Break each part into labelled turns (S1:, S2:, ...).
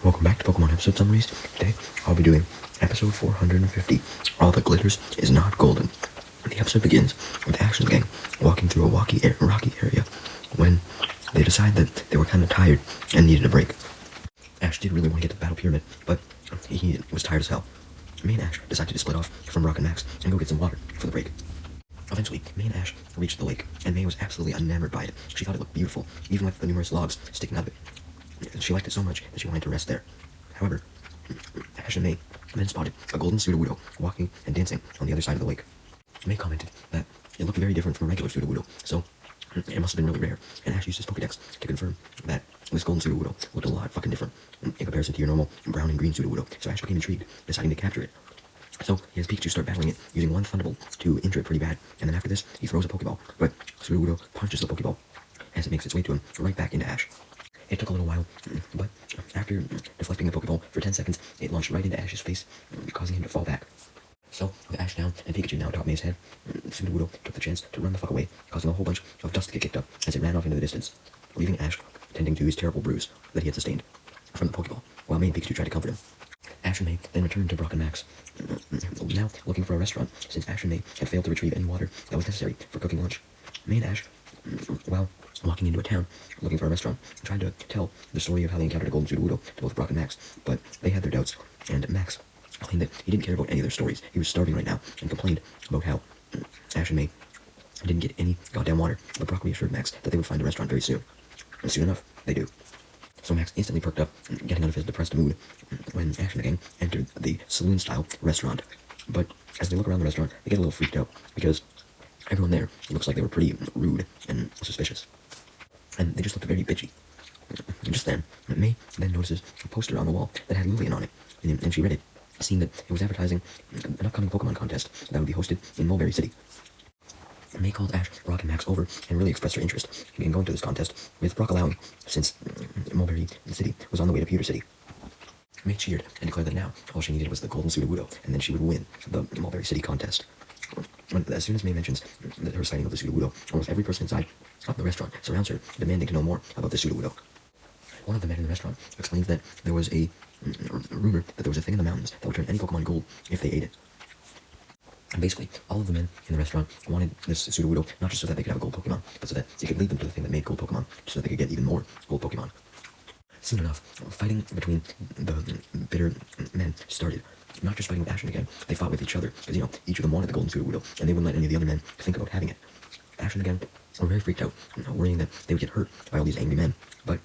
S1: Welcome back to Pokemon episode summaries. Today, I'll be doing episode 450, All That Glitters Is Not Golden. The episode begins with Ash and the gang walking through a rocky area when they decide that they were kind of tired and needed a break. Ash did really want to get to the Battle Pyramid, but he was tired as hell. May and Ash decided to split off from Rock and Max and go get some water for the break. Eventually, May and Ash reached the lake, and May was absolutely enamored by it. She thought it looked beautiful, even with the numerous logs sticking out of it. She liked it so much that she wanted to rest there. However, Ash and May then spotted a golden Sudowoodo walking and dancing on the other side of the lake. May commented that it looked very different from a regular Sudowoodo, so it must have been really rare, and Ash used his Pokédex to confirm that this golden Sudowoodo looked a lot fucking different in comparison to your normal brown and green Sudowoodo, so Ash became intrigued, deciding to capture it. So he has Pikachu start battling it, using one Thunderbolt to injure it pretty bad, and then after this, he throws a Pokeball, but Sudowoodo punches the Pokeball as it makes its way to him, right back into Ash. It took a little while, but after deflecting the Pokeball for 10 seconds, it launched right into Ash's face, causing him to fall back. So, with Ash down and Pikachu now atop May's head, Sudowoodo took the chance to run the fuck away, causing a whole bunch of dust to get kicked up as it ran off into the distance, leaving Ash tending to his terrible bruise that he had sustained from the Pokeball, while May and Pikachu tried to comfort him. Ash and May then returned to Brock and Max, now looking for a restaurant, since Ash and May had failed to retrieve any water that was necessary for cooking lunch. May and Ash, while walking into a town, looking for a restaurant, tried to tell the story of how they encountered a golden Sudowoodo to both Brock and Max, but they had their doubts, and Max claimed that he didn't care about any of their stories. He was starving right now, and complained about how Ash and May didn't get any goddamn water, but Brock reassured Max that they would find a restaurant very soon. And soon enough, they do. So Max instantly perked up, getting out of his depressed mood, when Ash and the gang entered the saloon-style restaurant. But as they look around the restaurant, they get a little freaked out, because everyone there looks like they were pretty rude and suspicious. And they just looked very bitchy. Just then, May then notices a poster on the wall that had Lillian on it, and she read it, seeing that it was advertising an upcoming Pokemon contest that would be hosted in Mulberry City. May called Ash, Brock, and Max over and really expressed her interest in going to this contest, with Brock allowing, since Mulberry City was on the way to Pewter City. May cheered and declared that now all she needed was the golden Sudowoodo, and then she would win the Mulberry City contest. As soon as May mentions her sighting of the Sudowoodo, almost every person inside of the restaurant surrounds her, demanding to know more about the Sudowoodo. One of the men in the restaurant explains that there was a rumor that there was a thing in the mountains that would turn any Pokemon gold if they ate it. And basically, all of the men in the restaurant wanted this Sudowoodo, not just so that they could have a gold Pokemon, but so that it could lead them to the thing that made gold Pokemon, so that they could get even more gold Pokemon. Soon enough, fighting between the bitter men started. Not just fighting with Ash and the gang, they fought with each other, because, each of them wanted the golden Sudowoodo, and they wouldn't let any of the other men think about having it. Ash and the gang were very freaked out, worrying that they would get hurt by all these angry men, but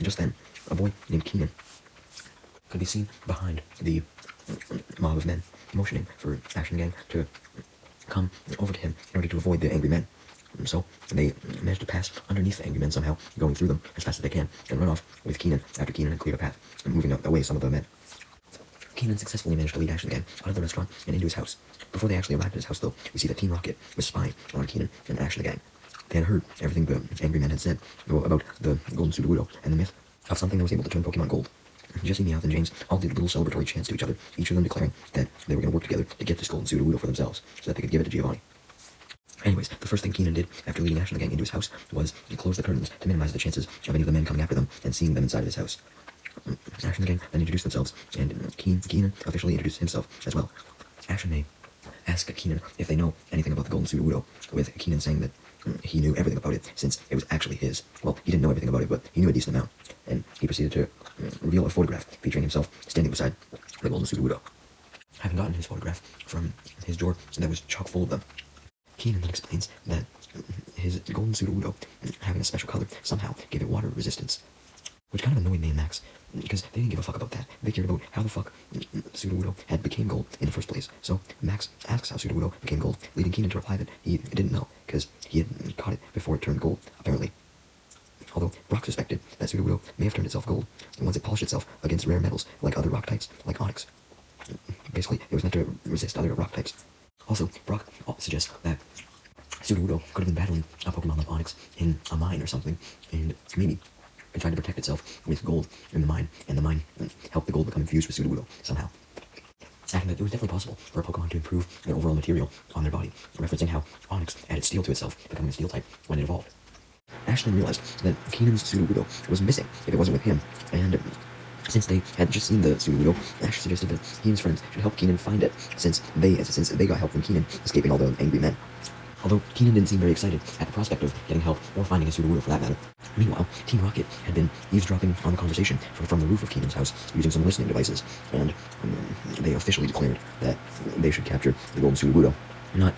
S1: just then, a boy named Keenan could be seen behind the mob of men, motioning for Ash and the gang to come over to him in order to avoid the angry men. So they managed to pass underneath the angry men somehow, going through them as fast as they can, and run off with Keenan after Keenan had cleared a path, and moving away some of the men. Keenan successfully managed to lead Ash and the gang out of the restaurant and into his house. Before they actually arrived at his house, though, we see that Team Rocket was spying on Keenan and Ash and the gang. They had heard everything the angry men had said about the golden Sudowoodo and the myth of something that was able to turn Pokemon gold. Jesse, Meowth, and James all did little celebratory chants to each other, each of them declaring that they were going to work together to get this golden Sudowoodo for themselves, so that they could give it to Giovanni. Anyways, the first thing Keenan did after leading Ash and the gang into his house was to close the curtains to minimize the chances of any of the men coming after them and seeing them inside of his house. Ash and the gang then introduced themselves, and Keenan officially introduced himself as well. Ash and May ask Keenan if they know anything about the golden Sudowoodo, with Keenan saying that he knew everything about it since it was actually his. Well, he didn't know everything about it, but he knew a decent amount, and he proceeded to reveal a photograph featuring himself standing beside the golden Sudowoodo, having gotten his photograph from his drawer that was chock full of them. Keenan then explains that his golden Sudowoodo, having a special color, somehow gave it water resistance, which kind of annoyed May and Max, because they didn't give a fuck about that. They cared about how the fuck Sudowoodo had became gold in the first place. So Max asks how Sudowoodo became gold, leading Keenan to reply that he didn't know, because he had caught it before it turned gold, apparently. Although Brock suspected that Sudowoodo may have turned itself gold once it polished itself against rare metals like other rock types, like Onyx. Basically, it was meant to resist other rock types. Also, Brock suggests that Sudowoodo could have been battling a Pokemon like Onyx in a mine or something, and maybe it tried to protect itself with gold in the mine, and the mine helped the gold become infused with Sudowoodo somehow. Adding that it was definitely possible for a Pokemon to improve their overall material on their body, referencing how Onyx added steel to itself, becoming a steel type when it evolved. Ash then realized that Keenan's Sudowoodo was missing if it wasn't with him, and Since they had just seen the Sudowoodo, Ash suggested that he and his friends should help Keenan find it, since they got help from Keenan escaping all the angry men. Although Keenan didn't seem very excited at the prospect of getting help or finding a Sudowoodo for that matter. Meanwhile, Team Rocket had been eavesdropping on the conversation from the roof of Keenan's house using some listening devices, and they officially declared that they should capture the golden Sudowoodo. Not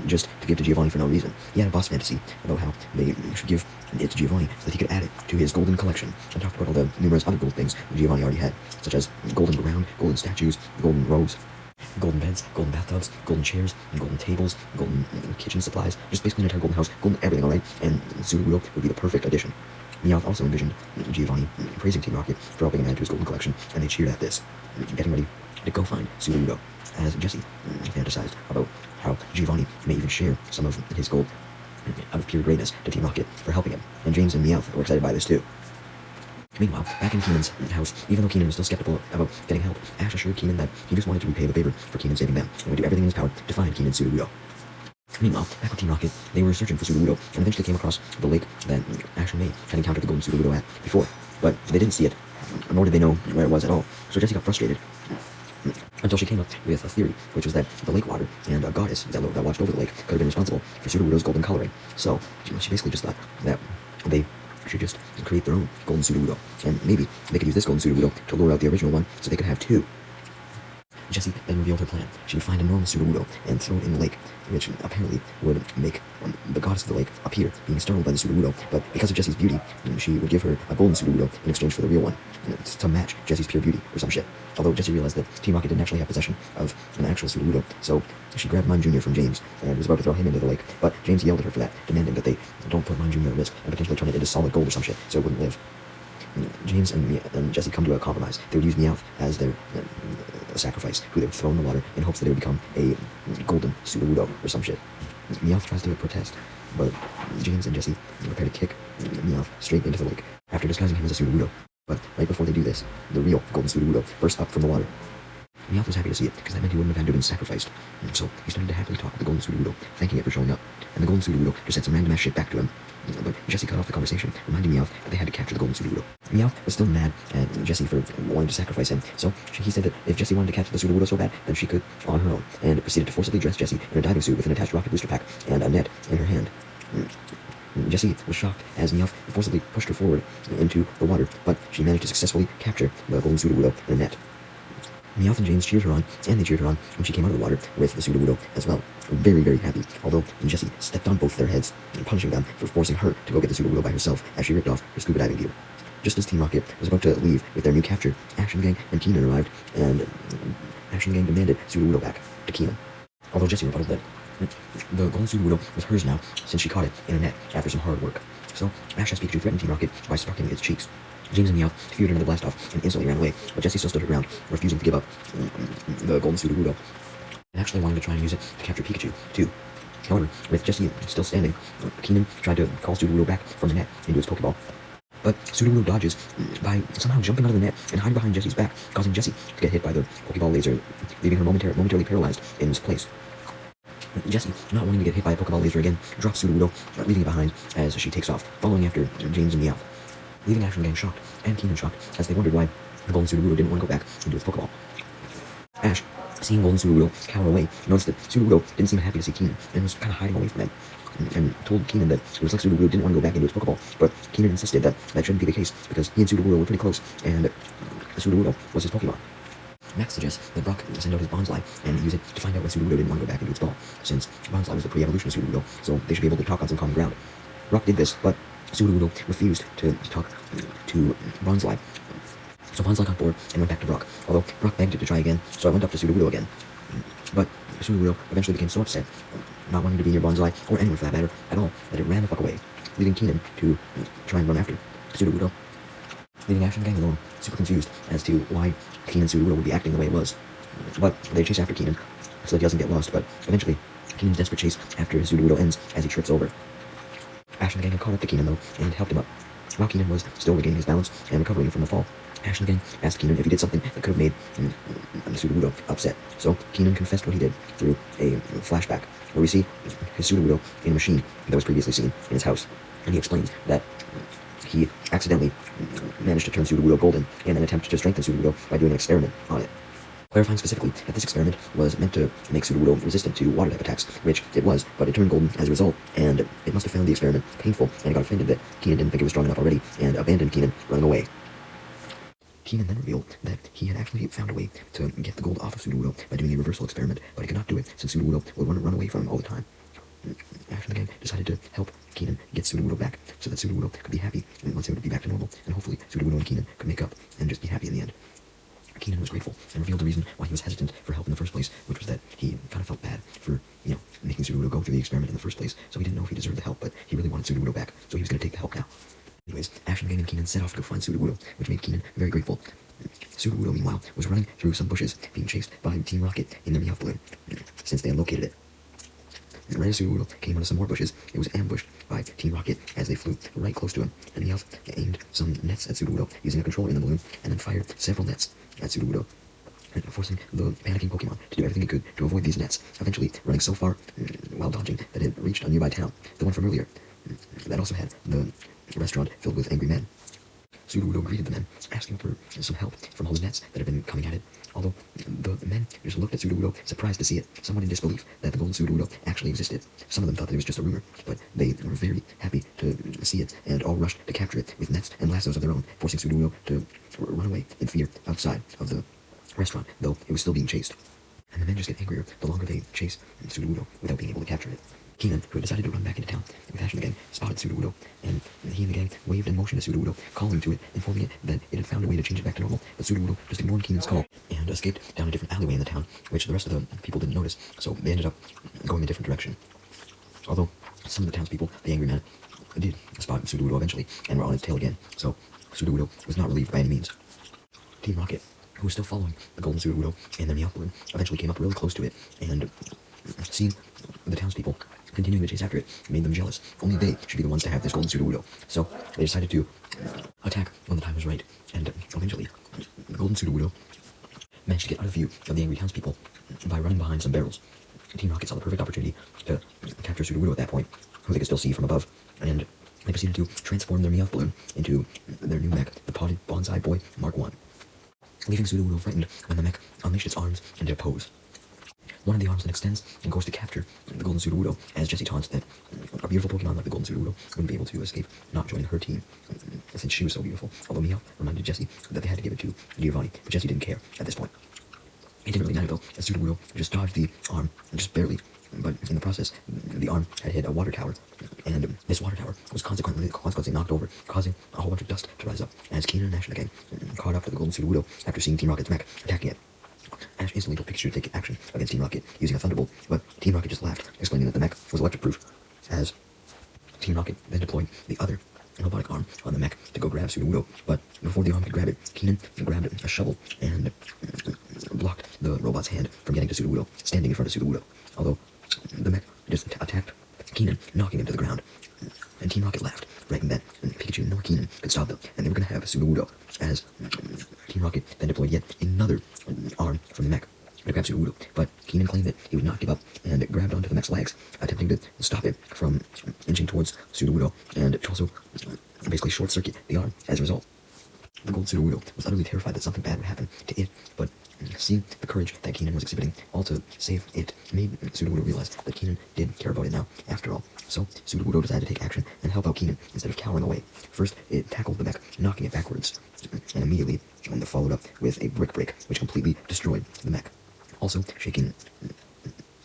S1: just to give to Giovanni for no reason. He had a boss fantasy about how they should give it to Giovanni so that he could add it to his golden collection, and talked about all the numerous other gold things Giovanni already had, such as golden ground, golden statues, golden robes, golden beds, golden bathtubs, golden chairs, golden tables, golden kitchen supplies, just basically an entire golden house, golden everything, alright? And Sudowoodo would be the perfect addition. Meowth also envisioned Giovanni praising Team Rocket for helping him add to his golden collection, and they cheered at this, getting ready to go find Sudowoodo, as Jessie fantasized about how Giovanni may even share some of his gold out of pure greatness to Team Rocket for helping him, and James and Meowth were excited by this too. Meanwhile, back in Keenan's house, even though Keenan was still skeptical about getting help, Ash assured Keenan that he just wanted to repay the favor for Keenan saving them, and would do everything in his power to find Keenan's Sudowoodo. Meanwhile, back with Team Rocket, they were searching for Sudowoodo, and eventually came across the lake that Ash and May had encountered the golden Sudowoodo at before, but they didn't see it, nor did they know where it was at all, so Jessie got frustrated, until she came up with a theory, which was that the lake water and a goddess that watched over the lake could have been responsible for Sudowoodo's golden coloring. So she basically just thought that they should just create their own golden Sudowoodo, and maybe they could use this golden Sudowoodo to lure out the original one, so they could have two. Jessie then revealed her plan. She would find a normal Sudowoodo and throw it in the lake, which apparently would make the goddess of the lake appear, being startled by the Sudowoodo. But because of Jessie's beauty, she would give her a golden Sudowoodo in exchange for the real one, to match Jessie's pure beauty or some shit. Although Jessie realized that Team Rocket didn't actually have possession of an actual Sudowoodo, so she grabbed Mime Jr. from James and was about to throw him into the lake. But James yelled at her for that, demanding that they don't put Mime Jr. at risk and potentially turn it into solid gold or some shit, so it wouldn't live. James and Jessie come to a compromise. They would use Meowth as their sacrifice, who they would throw in the water in hopes that it would become a golden Sudowoodo or some shit. Meowth tries to protest, but James and Jessie prepare to kick Meowth straight into the lake after disguising him as a Sudowoodo. But right before they do this, the real golden Sudowoodo bursts up from the water. Meowth was happy to see it, because that meant he wouldn't have had to have been sacrificed. So he started to happily talk with the golden Sudowoodo, thanking it for showing up. And the golden Sudowoodo just said some random ass shit back to him. But Jessie cut off the conversation, reminding Meowth that they had to capture the golden Sudowoodo. Meowth was still mad at Jessie for wanting to sacrifice him, so he said that if Jessie wanted to capture the Sudowoodo so bad, then she could on her own, and proceeded to forcibly dress Jessie in a diving suit with an attached rocket booster pack and a net in her hand. Jessie was shocked as Meowth forcibly pushed her forward into the water, but she managed to successfully capture the golden Sudowoodo in a net. Meowth and James cheered her on, and they cheered her on when she came out of the water with the Sudowoodo as well. Very, very happy, although Jessie stepped on both their heads, punishing them for forcing her to go get the Sudowoodo by herself as she ripped off her scuba diving gear. Just as Team Rocket was about to leave with their new capture, Ash and the gang and Keenan arrived, and Ash and the gang demanded Sudowoodo back to Keenan. Although Jessie rebutted that the golden Sudowoodo was hers now, since she caught it in a net after some hard work. So Ash as Pikachu threatened Team Rocket by striking its cheeks. James and Meowth feared another blast-off and instantly ran away, but Jessie still stood her ground, refusing to give up the golden Sudowoodo, and actually wanting to try and use it to capture Pikachu, too. However, with Jessie still standing, Keenan tried to call Sudowoodo back from the net into his Pokeball. But Sudowoodo dodges by somehow jumping out of the net and hiding behind Jessie's back, causing Jessie to get hit by the Pokeball laser, leaving her momentarily paralyzed in his place. Jessie, not wanting to get hit by a Pokeball laser again, drops Sudowoodo, leaving it behind as she takes off, following after James and Meowth, leaving Ash and the gang shocked, and Keenan shocked, as they wondered why the golden Sudowoodo didn't want to go back into its Pokeball. Ash, seeing golden Sudowoodo cower away, noticed that Sudowoodo didn't seem happy to see Keenan, and was kind of hiding away from him, and told Keenan that it was like Sudowoodo didn't want to go back into its Pokeball, but Keenan insisted that that shouldn't be the case, because he and Sudowoodo were pretty close, and Sudowoodo was his Pokemon. Max suggests that Brock send out his Bonsly and use it to find out why Sudowoodo didn't want to go back into its ball, since Bonsly was the pre-evolution of Sudowoodo, so they should be able to talk on some common ground. Brock did this, but Sudowoodo refused to talk to Bonsly. So Bonsly got bored and went back to Brock, although Brock begged it to try again, so I went up to Sudowoodo again. But Sudowoodo eventually became so upset, not wanting to be near Bonsly, or anyone for that matter, at all, that it ran the fuck away, leaving Keenan to try and run after Sudowoodo, leaving Ash and the gang alone, super confused as to why Keenan and Sudowoodo would be acting the way it was. But they chase after Keenan, so that he doesn't get lost, but eventually, Keenan's desperate chase after Sudowoodo ends as he trips over. Ash and the gang had caught up to Keenan, though, and helped him up. While Keenan was still regaining his balance and recovering from the fall, Ash and the gang asked Keenan if he did something that could have made Sudowoodo upset. So Keenan confessed what he did through a flashback, where we see his Sudowoodo in a machine that was previously seen in his house. And he explains that he accidentally managed to turn Sudowoodo golden in an attempt to strengthen Sudowoodo by doing an experiment on it. Clarifying specifically that this experiment was meant to make Sudowoodo resistant to water type attacks, which it was, but it turned golden as a result, and it must have found the experiment painful, and it got offended that Keenan didn't think it was strong enough already, and abandoned Keenan, running away. Keenan then revealed that he had actually found a way to get the gold off of Sudowoodo by doing a reversal experiment, but he could not do it since Sudowoodo would run away from him all the time. Ash and the gang decided to help Keenan get Sudowoodo back, so that Sudowoodo could be happy once it would be back to normal, and hopefully Sudowoodo and Keenan could make up and just be happy in the end. Keenan was grateful and revealed the reason why he was hesitant for help in the first place, which was that he kind of felt bad for, making Sudowoodo go through the experiment in the first place, so he didn't know if he deserved the help, but he really wanted Sudowoodo back, so he was going to take the help now. Anyways, Ash and the gang and Keenan set off to go find Sudowoodo, which made Keenan very grateful. Sudowoodo, meanwhile, was running through some bushes, being chased by Team Rocket in their Meowth balloon, since they had located it. Right as Sudowoodo came onto some more bushes, it was ambushed by Team Rocket as they flew right close to him, and Meowth aimed some nets at Sudowoodo using a controller in the balloon, and then fired several nets at Sudowoodo, forcing the panicking Pokemon to do everything it could to avoid these nets, eventually running so far while dodging that it reached a nearby town, the one from earlier, that also had the restaurant filled with angry men. Sudowoodo greeted the men, asking for some help from all the nets that had been coming at it, although the men just looked at Sudowoodo, surprised to see it, somewhat in disbelief that the golden Sudowoodo actually existed. Some of them thought that it was just a rumor, but they were very happy to see it, and all rushed to capture it with nets and lassos of their own, forcing Sudowoodo to run away in fear outside of the restaurant, though it was still being chased. And the men just get angrier the longer they chase Sudowoodo without being able to capture it. Keenan, who had decided to run back into town with Ash and the gang, spotted Sudowoodo, and he and the gang waved and motioned to Sudowoodo, calling to it, informing it that it had found a way to change it back to normal, but Sudowoodo just ignored Keenan's call and escaped down a different alleyway in the town, which the rest of the people didn't notice, so they ended up going a different direction. Although some of the townspeople, the angry men, did spot Sudowoodo eventually, and were on its tail again, so Sudowoodo was not relieved by any means. Team Rocket, who was still following the golden Sudowoodo and their Meowth balloon, eventually came up really close to it, and seeing the townspeople continuing to chase after it made them jealous. Only they should be the ones to have this golden Sudowoodo. So they decided to attack when the time was right, and eventually the golden Sudowoodo managed to get out of view of the angry townspeople by running behind some barrels. Team Rocket saw the perfect opportunity to capture Sudowoodo at that point, who they could still see from above, and they proceeded to transform their Meowth balloon into their new mech, the Potted Bonsai Boy Mark I, leaving Sudowoodo frightened when the mech unleashed its arms and did a pose. One of the arms then extends and goes to capture the golden Sudowoodo, as Jessie taunts that a beautiful Pokemon like the golden Sudowoodo wouldn't be able to escape not joining her team, since she was so beautiful, although Meowth reminded Jessie that they had to give it to Giovanni, but Jessie didn't care at this point. It didn't really matter though, as Sudowoodo just dodged the arm, just barely, but in the process, the arm had hit a water tower, and this water tower was consequently knocked over, causing a whole bunch of dust to rise up, as Keenan and Ash and the gang caught up to the golden Sudowoodo after seeing Team Rocket's mech attacking it. Ash instantly told Pikachu to take action against Team Rocket using a Thunderbolt, but Team Rocket just laughed, explaining that the mech was electric-proof, as Team Rocket then deployed the other robotic arm on the mech to go grab Sudowoodo, but before the arm could grab it, Keenan grabbed a shovel and blocked the robot's hand from getting to Sudowoodo, standing in front of Sudowoodo, although the mech just attacked Keenan, knocking him to the ground. And Team Rocket laughed, bragging that Pikachu nor Keenan could stop them, and they were going to have Sudowoodo, as Team Rocket then deployed yet another arm from the mech to grab Sudowoodo, but Keenan claimed that he would not give up, and grabbed onto the mech's legs, attempting to stop it from inching towards Sudowoodo, and to also basically short-circuit the arm as a result. The gold Sudowoodo was utterly terrified that something bad would happen to it, but seeing the courage that Keenan was exhibiting, all to save it, made Sudowoodo realize that Keenan did care about it now, after all. So Sudowoodo decided to take action and help out Keenan instead of cowering away. First, it tackled the mech, knocking it backwards, and immediately followed up with a brick break, which completely destroyed the mech, also shaking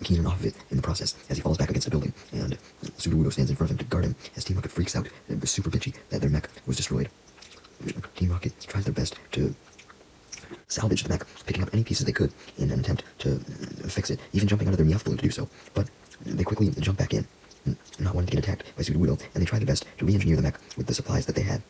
S1: Keenan off of it in the process as he falls back against the building, and Sudowoodo stands in front of him to guard him as Team Rocket freaks out and was super bitchy that their mech was destroyed. Team Rocket tries their best to salvage the mech, picking up any pieces they could in an attempt to fix it, even jumping out of their Meowth balloon to do so, but they quickly jump back in, not wanting to get attacked by Sudowoodo, and they try their best to re-engineer the mech with the supplies that they had,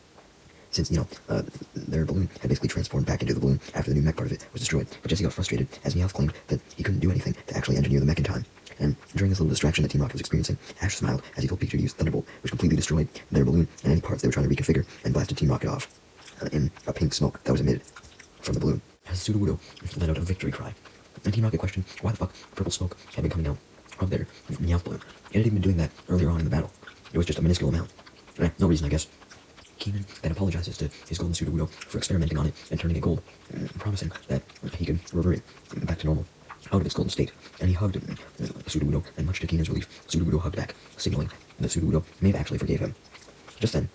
S1: since, their balloon had basically transformed back into the balloon after the new mech part of it was destroyed. But Jessie got frustrated as Meowth claimed that he couldn't do anything to actually engineer the mech in time. And during this little distraction that Team Rocket was experiencing, Ash smiled as he told Pikachu to use Thunderbolt, which completely destroyed their balloon and any parts they were trying to reconfigure, and blasted Team Rocket off in a pink smoke that was emitted from the balloon, as Sudowoodo let out a victory cry. And Team Rocket questioned why the fuck purple smoke had been coming out of their Meowth balloon. It had even been doing that earlier on in the battle. It was just a minuscule amount. No reason, I guess. Keenan then apologizes to his golden Sudowoodo for experimenting on it and turning it gold, promising that he could revert it back to normal, out of its golden state. And he hugged Sudowoodo, and much to Keenan's relief, Sudowoodo hugged back, signaling that Sudowoodo may have actually forgave him. Just then,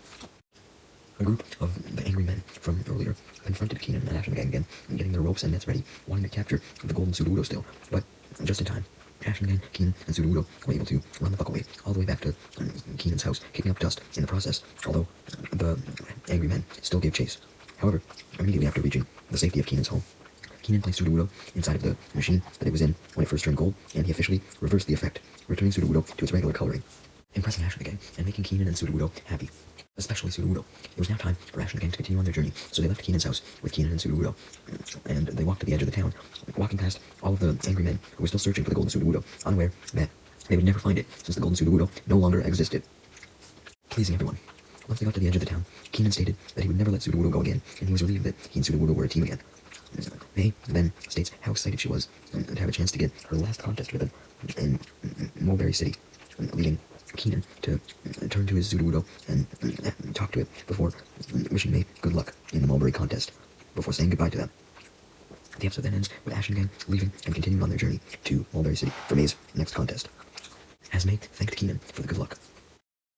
S1: a group of the angry men from earlier confronted Keenan and Ash and the gang again, getting their ropes and nets ready, wanting to capture the golden Sudowoodo still, but just in time. Ash and the gang, Keenan, and Sudowoodo were able to run the fuck away all the way back to Keenan's house, kicking up dust in the process, although the angry men still gave chase. However, immediately after reaching the safety of Keenan's home, Keenan placed Sudowoodo inside of the machine that it was in when it first turned gold, and he officially reversed the effect, returning Sudowoodo to its regular coloring, impressing Ash and the gang and making Keenan and Sudowoodo happy. Especially Sudowoodo. It was now time for Ash and the gang to continue on their journey, so they left Keenan's house with Keenan and Sudowoodo, and they walked to the edge of the town, walking past all of the angry men who were still searching for the golden Sudowoodo, unaware that they would never find it, since the golden Sudowoodo no longer existed. Pleasing everyone. Once they got to the edge of the town, Keenan stated that he would never let Sudowoodo go again, and he was relieved that he and Sudowoodo were a team again. May then states how excited she was to have a chance to get her last contest with him in Mulberry City, leading Keenan to turn to his Sudowoodo and talk to it before wishing May good luck in the Mulberry contest, before saying goodbye to them. The episode then ends with Ash and gang leaving and continuing on their journey to Mulberry City for May's next contest, as May thanked Keenan for the good luck.